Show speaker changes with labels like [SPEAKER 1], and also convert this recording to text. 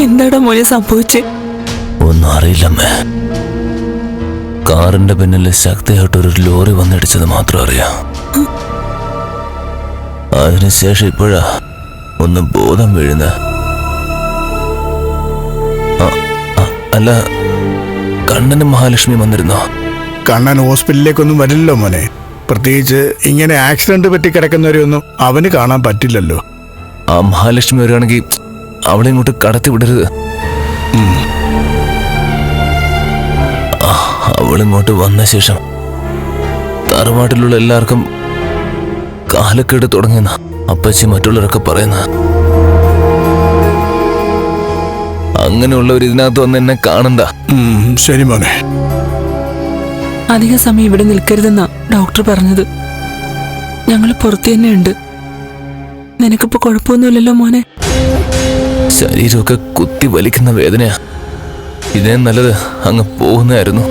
[SPEAKER 1] എന്താടാ മോനെ സംഭവിച്ചേ?
[SPEAKER 2] ഒന്നും അറിയില്ലമ്മേ. കാറിന്റെ പിന്നിൽ ശക്തിയായിട്ടൊരു ലോറി വന്നിടിച്ചത് മാത്രം അറിയാം. അതിനുശേഷം ഇപ്പോഴാ ഒന്ന് ബോധം വീഴുന്ന. അല്ല, കണ്ണനും മഹാലക്ഷ്മി വന്നിരുന്നോ?
[SPEAKER 3] കണ്ണൻ ഹോസ്പിറ്റലിലേക്കൊന്നും വരില്ലല്ലോ മോനെ. പ്രത്യേകിച്ച് ഇങ്ങനെ ആക്സിഡന്റ് പറ്റി കിടക്കുന്നവരെയൊന്നും അവന് കാണാൻ പറ്റില്ലല്ലോ.
[SPEAKER 2] ആ മഹാലക്ഷ്മി വരികയാണെങ്കിൽ അവളെ ഇങ്ങോട്ട് കടത്തി വിടരുത്. അവളിങ്ങോട്ട് വന്ന ശേഷം തറവാട്ടിലുള്ള എല്ലാവർക്കും കാലക്കേട് തുടങ്ങിയെന്ന അപ്പച്ചി മറ്റുള്ളവരൊക്കെ പറയുന്ന. അങ്ങനെയുള്ളവർ ഇതിനകത്ത് വന്ന് എന്നെ കാണണ്ട.
[SPEAKER 3] ശരി മോനെ.
[SPEAKER 1] അധിക സമയം ഇവിടെ നിൽക്കരുതെന്നാ ഡോക്ടർ പറഞ്ഞത്. ഞങ്ങൾ പുറത്തു തന്നെയുണ്ട്. നിനക്കിപ്പോ കുഴപ്പമൊന്നുമില്ലല്ലോ മോനെ?
[SPEAKER 2] ശരീരമൊക്കെ കുത്തി വലിക്കുന്ന വേദനയാ. ഇതേ നല്ലത് അങ്ങ് പോകുന്നതായിരുന്നു.